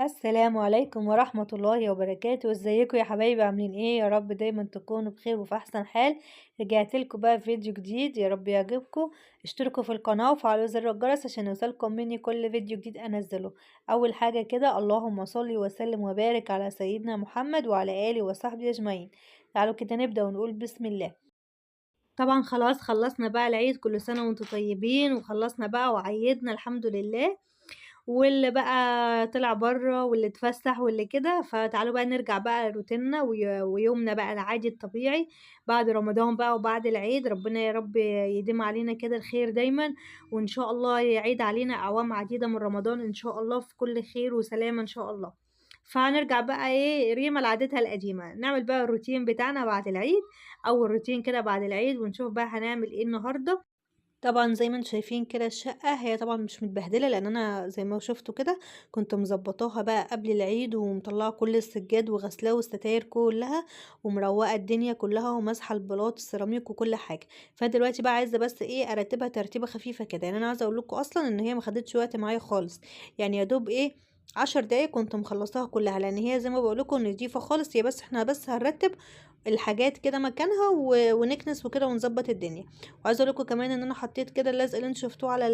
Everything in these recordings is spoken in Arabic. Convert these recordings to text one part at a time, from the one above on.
السلام عليكم ورحمة الله وبركاته، ازيكم يا حبايبي؟ عاملين ايه؟ يا رب دايما تكونوا بخير وفي احسن حال. رجعت لكم بقى في فيديو جديد، يا رب يعجبكم. اشتركوا في القناة وفعلوا زر الجرس عشان يوصلكم مني كل فيديو جديد انزله. اول حاجة كده، اللهم صل وسلم وبارك على سيدنا محمد وعلى اله وصحبه اجمعين. تعالوا كده نبدأ ونقول بسم الله. طبعا خلاص خلصنا بقى العيد، كل سنة وانتم طيبين، وخلصنا بقى وعيدنا الحمد لله. واللي بقى طلع برّه واللي اتفسح واللي كده، فتعالوا بقى نرجع بقى لروتيننا ويومنا بقى العادي الطبيعي بعد رمضان بقى وبعد العيد. ربنا يا رب يديم علينا كده الخير دايمًا، وإن شاء الله يعيد علينا أعوام عديدة من رمضان إن شاء الله في كل خير وسلامة إن شاء الله. فهنرجع بقى إيه، ريما لعادتها القديمة، نعمل بقى الروتين بتاعنا بعد العيد، أول روتين كده بعد العيد، ونشوف بقى هنعمل إيه النهارده. طبعًا زي ما أنتم شايفين كده الشقة هي طبعًا مش متبهدلة، لأن أنا زي ما شفتوا كده كنت مضبطاها بقى قبل العيد، ومطلعة كل السجاد وغسلاه والستاير كلها، ومروقة الدنيا كلها، وماسحة البلاط السيراميك وكل حاجة. فدلوقتي بقى عايزة بس إيه، أرتبها ترتيبة خفيفة كده. يعني أنا عايزة أقول لكم أصلًا إن هي ما خدتش وقت معايا خالص، يعني يا دوب إيه 10 دقايق كنت مخلصاها كلها، لأن هي زي ما باقول لكم نضيفة خالص. هي بس إحنا بس هنرتب الحاجات كده مكانها ونكنس وكده ونضبط الدنيا. وعايزة اقول لكم كمان ان انا حطيت كده اللزق اللي انتوا شفتوه على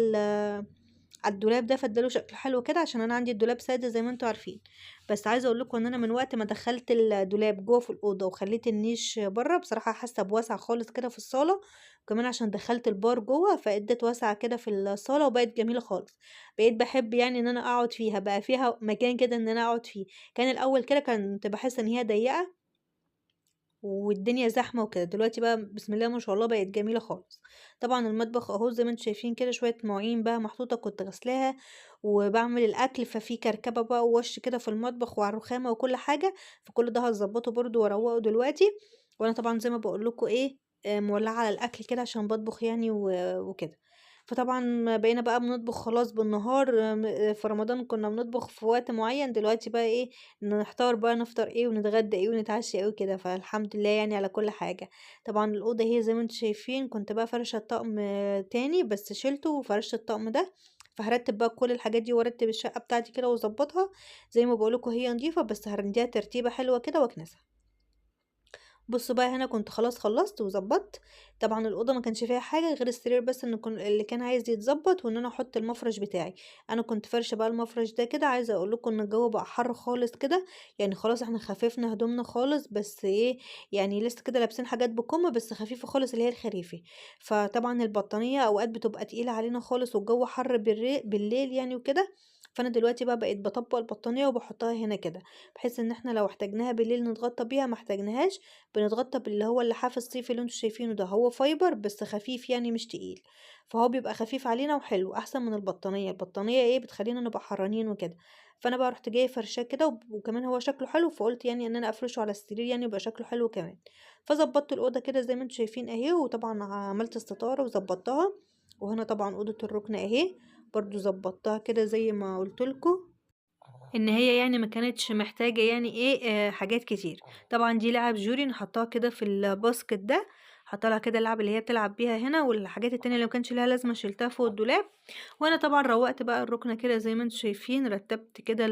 الدولاب ده، فاداله شكل حلو كده، عشان انا عندي الدولاب سادة زي ما انتوا عارفين. بس عايزه اقول لكم ان انا من وقت ما دخلت الدولاب جوه في الاوضه وخليت النيش بره، بصراحه حاسه بوسع خالص كده في الصاله. وكمان عشان دخلت البار جوه فادت واسعه كده في الصاله، وبقت جميله خالص. بقيت بحب يعني ان انا اقعد فيها، بقى فيها مكان كده ان انا اقعد فيه. كان الاول كده كنت بحس ان هي ضيقه والدنيا زحمة وكده، دلوقتي بقى بسم الله ما شاء الله بقت جميلة خالص. طبعًا المطبخ أهو زي ما أنتم شايفين كده شوية مواعين بقى محطوطة كنت غاسلاها، وباعمل الأكل ففي كركبة بقى ووَش كده في المطبخ وعلى الرخامة وكل حاجة، فكل ده هاضبّطه برضه وأروّقه دلوقتي. وأنا طبعًا زي ما باقول لكم إيه، مولعة على الأكل كده عشان باطبخ يعني وكده. فطبعًا بقينا بقى بنطبخ خلاص بالنهار، في رمضان كنا بنطبخ في وقت معين، دلوقتي بقى إيه نحتار بقى نفطر إيه ونتغدى إيه ونتعشى إيه وكده، فالحمد لله يعني على كل حاجة. طبعًا الأوضة اهي زي ما أنتم شايفين كنت بقى فارشة طقم تاني بس شيلته وفرشت الطقم ده، فهارتب بقى كل الحاجات دي وارتب الشقة بتاعتي كده واضبطها. زي ما باقول لكم هي نضيفة بس هنديها ترتيبة حلوة كده واكنسها. بُصّوا بقى هنا كنت خلاص خلّصت وضبّطت. طبعًا الأوضة ما كانش فيها حاجة غير السرير بس اللي كان عايز يتضبّط، وإن أنا أحُط المفرش بتاعي. أنا كنت فارشة بقى المفرش ده كده، عايزة أقول لكم إن الجو بقى حَر خالص كده، يعني خلاص إحنا خفّفنا هدومنا خالص، بس إيه، يعني لسه كده لابسين حاجات بكُم بس خفيفة خالص اللي هي الخريفي. فطبعًا البطانية أوقات بتبقى تقيلة علينا خالص والجو حَر بالليل يعني وكده، فأنا دلوقتي بقى بقيت باطبّق البطانية وباحطها هنا كده، بحيث إن إحنا لو احتاجناها بالليل نتغطى بيها، ما احتاجناهاش بنتغطى باللي هو اللحاف الصيفي اللي انتم شايفينه ده، هو فايبر بس خفيف يعني مش تقيل، فهو بيبقى خفيف علينا وحلو احسن من البطانية. البطانية ايه بتخلينا نبقى حرانين وكده. فانا بقى رحت جايه فرشاه كده، وكمان هو شكله حلو، فقلت يعني ان انا افرشه على السرير يعني يبقى شكله حلو كمان. فظبطت الاوضه كده زي ما انتم شايفين اهي، وطبعا عملت الستاره وظبطتها. وهنا طبعا اوضه الركن اهي برضو ظبطتها كده زي ما قلت لكم، إن هي يعني ما كانتش محتاجة يعني إيه، حاجات كتير. طبعًا دي لعب جوري أنا حاطاها كده في الباسكت ده، حاطة لها كده اللعب اللي هي بتلعب بيها هنا، والحاجات التانية اللي ما كانش ليها لازمة شيلتها فوق الدولاب. وأنا طبعًا روّقت بقى الرُكنة كده زي ما أنتم شايفين، رتّبت كده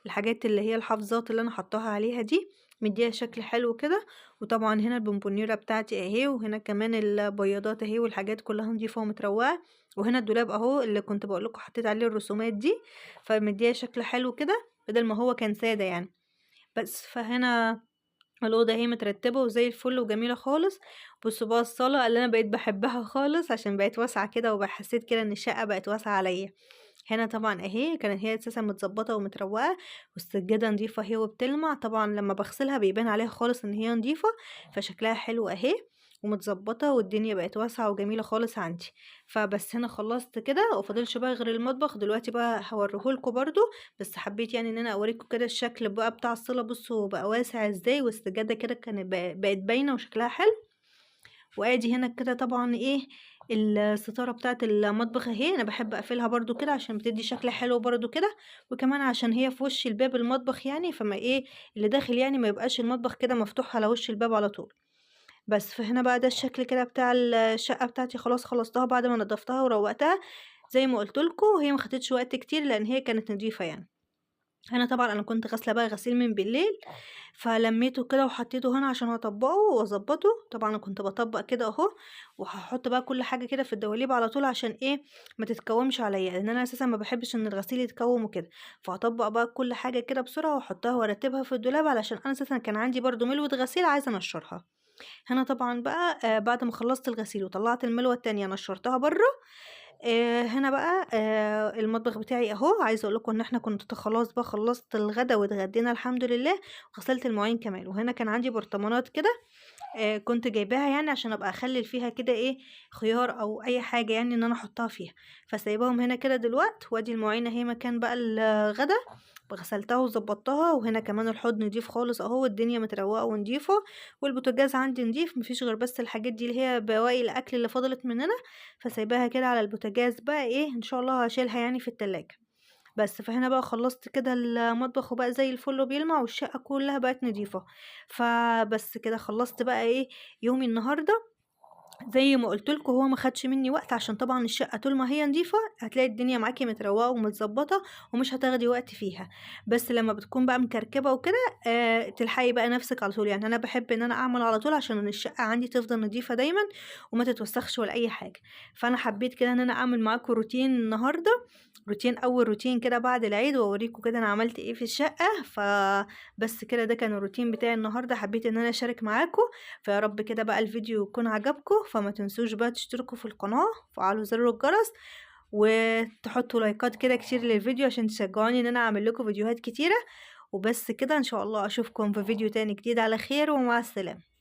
الحاجات اللي هي الحافظات اللي أنا حاطاها عليها دي، مدّياها شكل حلو كده. وطبعًا هنا البونبونيرة بتاعتي أهي، وهنا كمان البياضات أهي، والحاجات كلّها نضيفة ومتروّقة. وهنا الدولاب أهو اللي كنت باقول لكم حطيت عليه الرسومات دي، فمدّياه شكل حلو كده بدل ما هو كان سادة يعني. بس فهنا الأوضة أهي مترتبة وزي الفل وجميلة خالص. بصوا بقى الصالة اللي أنا بقيت بحبها خالص عشان بقت واسعة كده، وحسيت كده إن الشقة بقت واسعة عليا. هنا طبعا أهي كانت هي أساسا متظبطة ومتروقة، والسجادة نضيفة اهي وبتلمع، طبعا لما بغسلها بيبان عليها خالص إن هي نضيفة، فشكلها حلو أهي ومتظبطة، والدنيا بقت واسعة وجميلة خالص عندي. فبس هنا خلصت كده وفضلش بقى غير المطبخ دلوقتي بقى هوريهولكوا برضو. بس حبيت يعني ان انا اوريكم كده الشكل بقى بتاع الصالة، بصوا بقى واسع ازاي، والسجادة كده كانت بقت باينة وشكلها حلو. وادي هنا كده طبعا ايه الستارة بتاعة المطبخ اهي، انا بحب اقفلها برضو كده عشان بتدي شكل حلو برضو كده، وكمان عشان هي في وش الباب المطبخ يعني، فما ايه اللي داخل يعني ما يبقاش المطبخ كده مفتوح على وش الباب على طول. بس فهنا بقى ده الشكل كده بتاع الشقة بتاعتي، خلاص خلصتها بعد ما نضفتها وروقتها زي ما قلت لكم. هي ما خدتش وقت كتير لان هي كانت نضيفة يعني. هنا طبعًا أنا كنت غاسلة بقى غسيل من بالليل، فلميته كده وحطيته هنا عشان هاطبّقه وأضبّطه. طبعًا أنا كنت باطبّق كده أهو، وهاحط بقى كل حاجة كده في الدواليب على طول عشان إيه، ما تتكوّمش عليَّ، لإن أنا أساسًا ما باحبش إن الغسيل يتكوّم وكده. فهاطبّق بقى كل حاجة كده بسرعة وأحطها وأرتّبها في الدولاب، علشان أنا أساسًا كان عندي برضه مِلوة غسيل عايزة أنشّرها. هنا طبعًا بقى بعد ما خلّصت الغسيل وطلّعت المِلوة التانية نشّرتها برّه. هنا بقى المطبخ بتاعي أهو. عايزة أقول لكم إن إحنا كنت خلاص بقى خلّصت الغدا واتغدينا الحمد لله، وغسلت المواعين كمان. وهنا كان عندي برطمانات كده كنت جايباها يعني عشان أبقى أخلّل فيها كده إيه، خيار أو أي حاجة يعني إن أنا أحطها فيها. فسايباهم هنا كده دلوقت، وأدي المواعين أهي مكان بقى الغدا، غسلتها وضبّطتها. وهنا كمان الحوض نضيف خالص أهو، والدنيا متروّقة ونضيفة، والبوتاجاز عندي نضيف، ما فيش غير بس الحاجات دي اللي هي بواقي الأكل اللي فضلت مننا، فسايباها كده على البوتاجاز بقى إيه، إن شاء الله هاشيلها يعني في التلاجة. بس، فهنا بقى خلّصت كده المطبخ وبقى زي الفل وبيلمع، والشقة كلّها بقت نضيفة. فبس كده خلّصت بقى إيه، يومي النهارده. زي ما قُلت لكم هو ما خدش منّي وقت، عشان طبعًا الشقة طول ما هي نضيفة هتلاقي الدنيا معاكِ متروّقة ومتضبّطة ومش هتاخدي وقت فيها. بس لمّا بتكون بقى مكركبة وكده تلحقي بقى نَفْسِك على طول. يعني أنا باحب إن أنا أعمل على طول عشان الشقة عندي تفضل نضيفة دايمًا وما تتوسخش ولا أي حاجة. فأنا حبيت كده إن أنا أعمل معاكم روتين النهارده، أول روتين كده بعد العيد، وأوريكم كده أنا عملت إيه في الشقة. فبس كده ده كان الروتين بتاعي النهارده، حبيت إن أنا أشارك معاكم. فيا رب كده بقى الفيديو يكون عجبكم، فما تنسوش بقى تشتركوا في القناة وفعلوا زر الجرس، وتحطوا لايكات كده كتير للفيديو عشان تشجعوني إن أنا أعمل لكم فيديوهات كتيرة. وبس كده إن شاء الله أشوفكم في فيديو تاني جديد على خير، ومع السلامة.